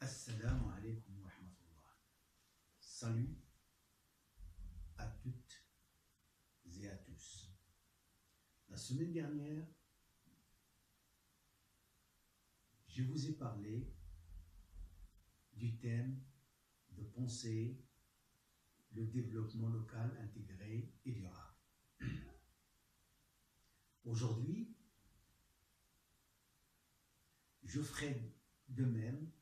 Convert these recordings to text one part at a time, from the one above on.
Assalamu alaikum wa rahmatullah. Salut à toutes et à tous. La semaine dernière, je vous ai parlé du thème de penser le développement local intégré et durable. Aujourd'hui, je ferai de même.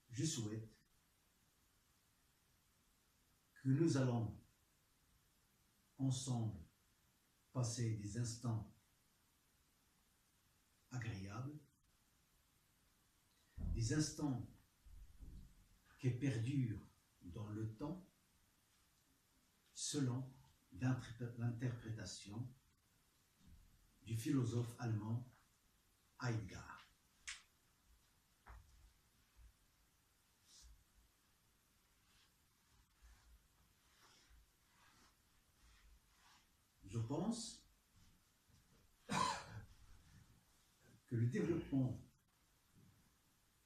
Je souhaite que nous allons ensemble passer des instants agréables, des instants qui perdurent dans le temps selon l'interprétation du philosophe allemand Heidegger. Je pense que le développement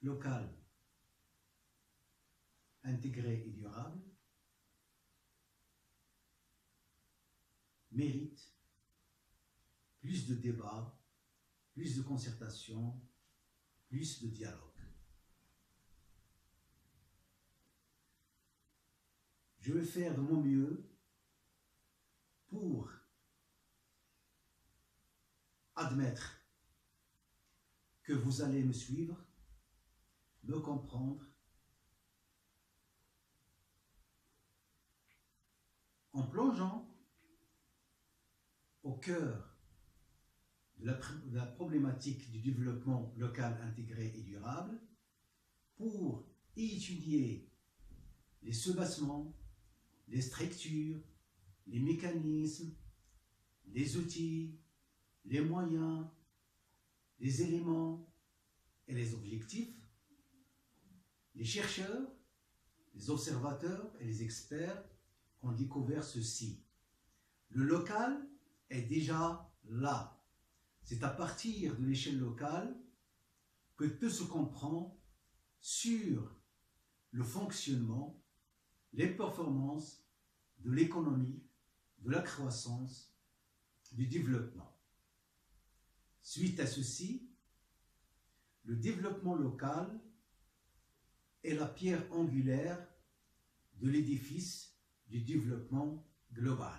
local intégré et durable mérite plus de débats, plus de concertation, plus de dialogue. Je vais faire de mon mieux pour admettre que vous allez me suivre, me comprendre, en plongeant au cœur de la problématique du développement local intégré et durable pour y étudier les soubassements, les structures, les mécanismes, les outils, les moyens, les éléments et les objectifs. Les chercheurs, les observateurs et les experts ont découvert ceci. Le local est déjà là. C'est à partir de l'échelle locale que tout se comprend sur le fonctionnement, les performances de l'économie, de la croissance, du développement. Suite à ceci, le développement local est la pierre angulaire de l'édifice du développement global.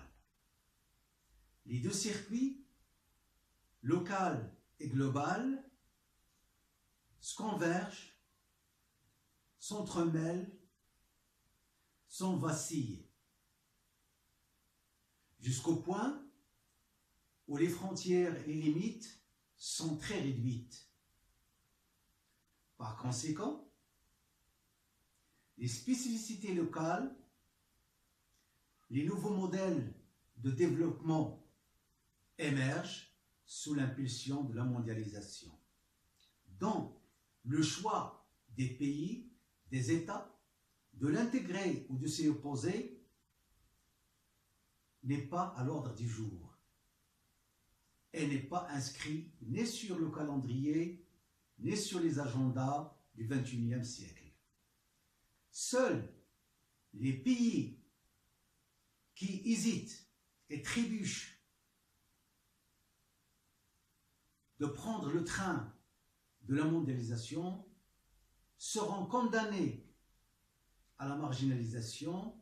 Les deux circuits, local et global, se convergent, s'entremêlent, sans vaciller, jusqu'au point où les frontières et les limites sont très réduites. Par conséquent, les spécificités locales, les nouveaux modèles de développement émergent sous l'impulsion de la mondialisation. Donc, le choix des pays, des États, de l'intégrer ou de s'y opposer n'est pas à l'ordre du jour. Elle n'est pas inscrite ni sur le calendrier, ni sur les agendas du XXIe siècle. Seuls les pays qui hésitent et trébuchent de prendre le train de la mondialisation seront condamnés à la marginalisation,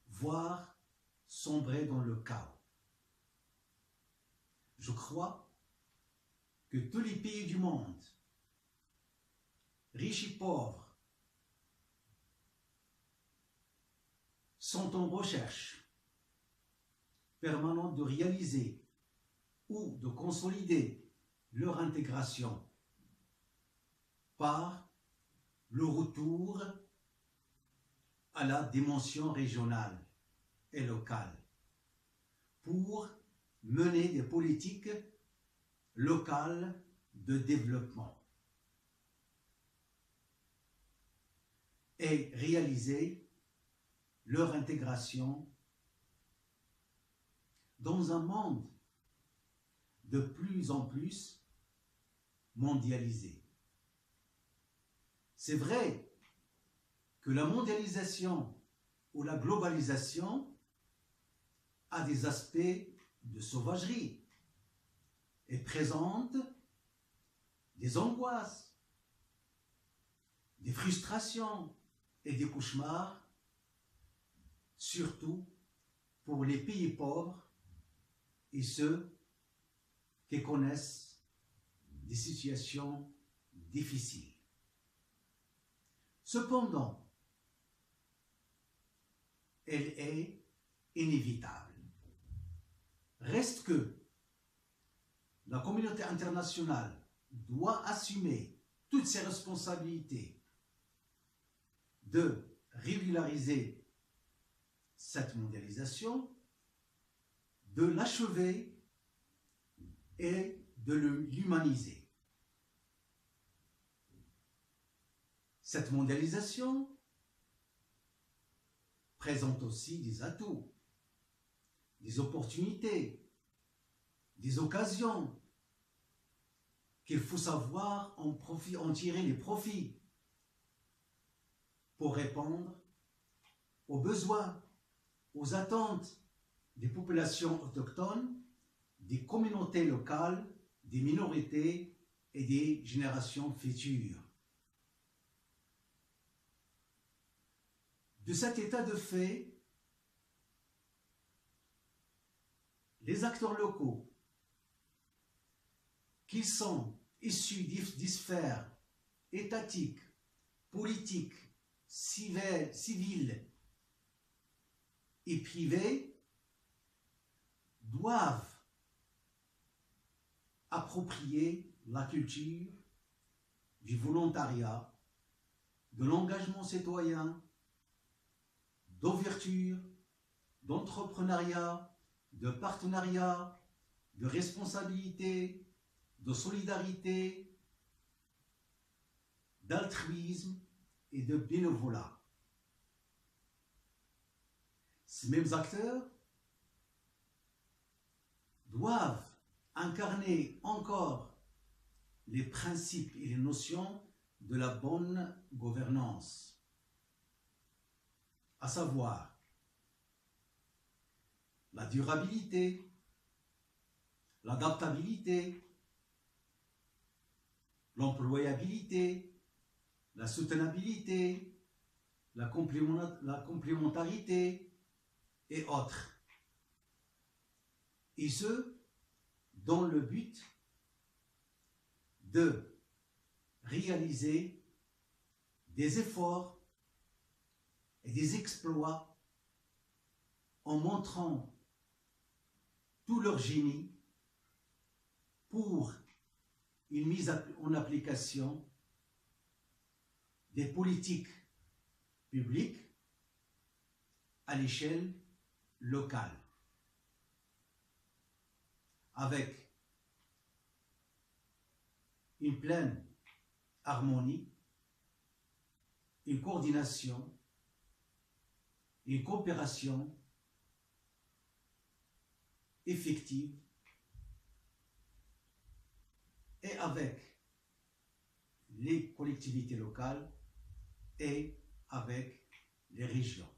voire sombrer dans le chaos. Je crois que tous les pays du monde, riches et pauvres, sont en recherche permanente de réaliser ou de consolider leur intégration par le retour à la dimension régionale et locale pour mener des politiques locales de développement et réaliser leur intégration dans un monde de plus en plus mondialisé. C'est vrai que la mondialisation ou la globalisation a des aspects de sauvagerie et présente des angoisses, des frustrations et des cauchemars, surtout pour les pays pauvres et ceux qui connaissent des situations difficiles. Cependant, elle est inévitable. Reste que la communauté internationale doit assumer toutes ses responsabilités de régulariser cette mondialisation, de l'achever et de l'humaniser. Cette mondialisation présente aussi des atouts, des opportunités, des occasions qu'il faut savoir en tirer les profits pour répondre aux besoins, aux attentes des populations autochtones, des communautés locales, des minorités et des générations futures. De cet état de fait, les acteurs locaux, qui sont issus des sphères étatiques, politiques, civiles et privées, doivent approprier la culture du volontariat, de l'engagement citoyen, d'ouverture, d'entrepreneuriat, de partenariat, de responsabilité, de solidarité, d'altruisme et de bénévolat. Ces mêmes acteurs doivent incarner encore les principes et les notions de la bonne gouvernance, à savoir la durabilité, l'adaptabilité, l'employabilité, la soutenabilité, la complémentarité et autres. Et ce, dans le but de réaliser des efforts et des exploits en montrant tout leur génie pour une mise en application des politiques publiques à l'échelle locale, avec une pleine harmonie, une coordination, une coopération effective et avec les collectivités locales et avec les régions.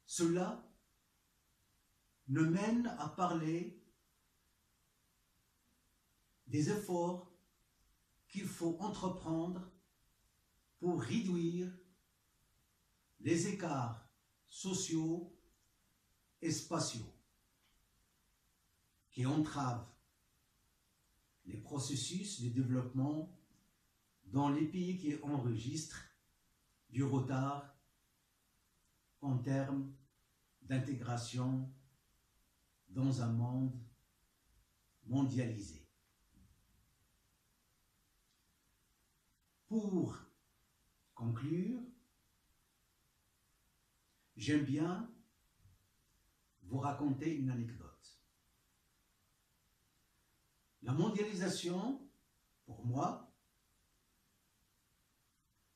Cela nous mène à parler des efforts qu'il faut entreprendre pour réduire les écarts sociaux et spatiaux qui entravent les processus de développement dans les pays qui enregistrent du retard en termes d'intégration dans un monde mondialisé. Pour conclure, j'aime bien vous raconter une anecdote. La mondialisation, pour moi,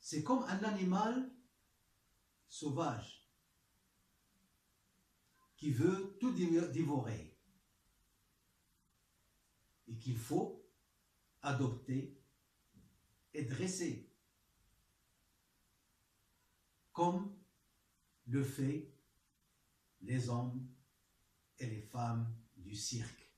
c'est comme un animal sauvage qui veut tout dévorer et qu'il faut adoptée et dressée, comme le fait les hommes et les femmes du cirque.